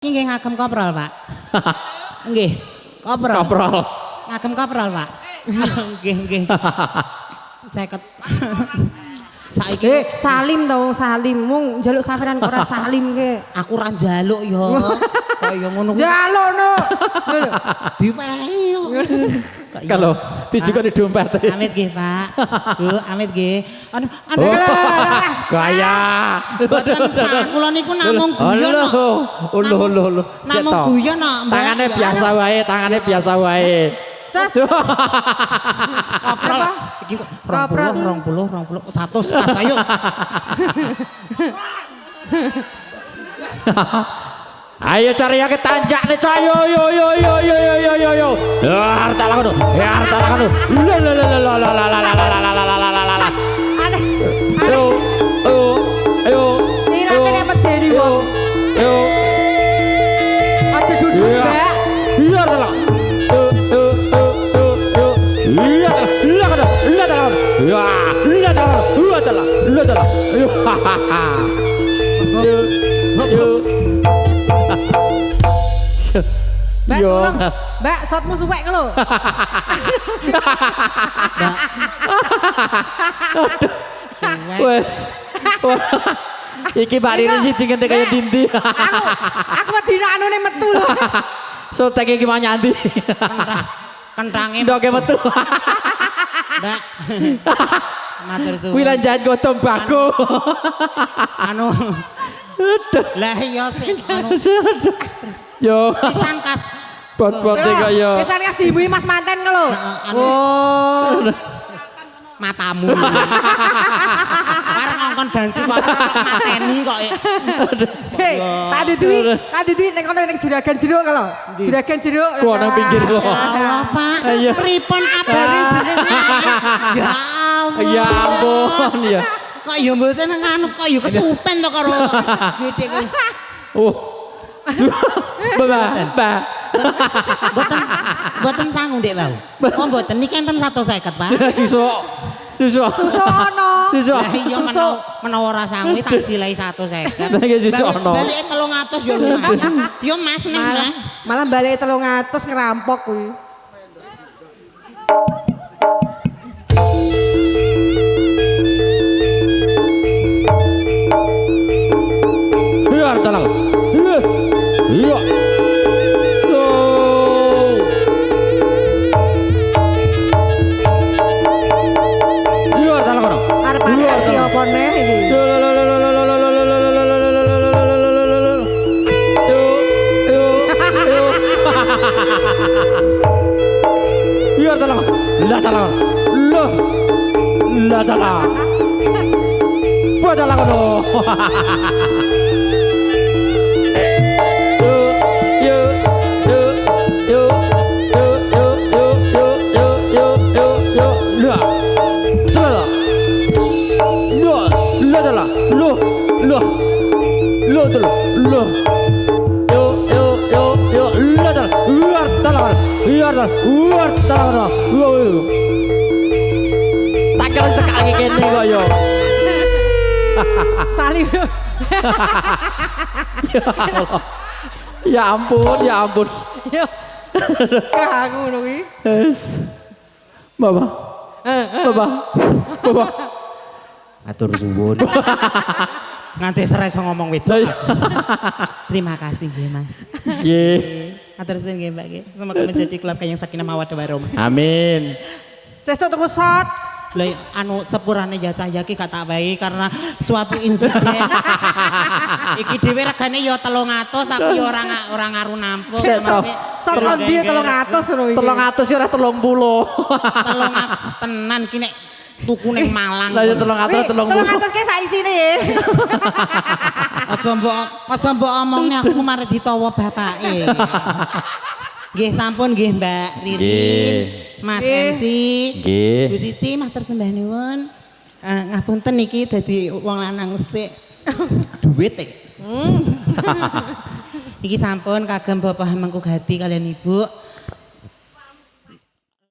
Nggih ngagem koprol, Pak. Nggih, koprol. Koprol. Ngagem koprol, Pak. Nggih, nggih. 50. Saiki Salim to, Salim. Mung njaluk sampean kok ora Salim ke. aku ra njaluk ya. Kaya ngono kuwi. Njaluk no. Diwehi yo. Kalau dijukani dompet. Amit nggih, Pak. Bu, amit nggih. Anu Gaya. Boten sak kula niku namung guyon. Uluh. Namung guyon kok. Tangannya biasa wae, tangannya biasa wae. Ces. Koprol. Iki 20, 100 pas ayo. Ayo cari yang tanjak nih coy, yo. Harta lakukan, harta lakukan. Ayo. Ilang kene medeni wong. Ayo. Aja duduk, Mbak. Iya lah. Mbak, tolong. Mbak, shotmu suwek lho. Wes. Iki Mbak Riri sing ngene kaya dindi. Aku wedi anune metu lho. So teke iki mau nyanti. Kentange Ndoke metu. Mbak. Matur suwun. Kuwi lan jahat gotong bako. Anu. Lah iya sik anu. Yo. Pisan kas Bot-bote kaya. Pisan kas diimbui Mas Manten ke lho. anu Oh. matamu. Bareng ngongkon dansi kok mateni kok. Hei, tak dudui nek kono ning juragan jeruk kalau. Juragan jeruk. Ku nang pinggir lho. Ya Allah, Pak. Ayo. Pripun kabare jenengan? Ya ampun. Ya ampun ya. Kok ya mboten nganu kok ya kesupen to karo gedhe kuwi. Mbak. Mboten sangu Ndek wau. Oh mboten niki enten 150, Pak. Susu. Susu ono. Susu. Lah iya menawa ora sangu tak silahi 150. Lah iya susu ono. Balike 300 ya lumayan. Yo Mas neh lah. Malah balik 300 ngerampok kuwi. Biar tenang. Iya. Biar tenang kono. Arep atraksi apa neh iki? Biar tenang. Lah tenang. Lah tenang. Buat tenang kono. Tak kira tekake kene kok yo. Salim. Ya ampun, ya ampun. Yo. Kah ngono kuwi. Bapak. Atur suwun. Nganti stres ngomong wedok. Terima kasih nggih, Mas. Nggih. Atur suwun nggih, Mbak nggih. Semoga menjadi keluarga yang sakinah mawaddah warahmah. Amin. Sesuk tuku shot. Lah anu sepurane ya cahya ki gak tak wae karena suatu insiden. Iki dhewe regane ya 300 aku ya ora ngaru nampung. Shot kondi 300 ngono iki. 300 ora 30. 300 tenan ki nek tuku ning Malang. Lah ya 300 300 ki sak isine ya. Aja mbok omongne aku mari ditawa bapake. Nggih sampun nggih Mbak Ririn, Mas MC, Nggih. Bu Siti matur sembah nuwun. Ngapunten niki dadi wong lanang sik. Duit iki. Iki sampun kagem Bapak Mangku Gati kalian Ibu.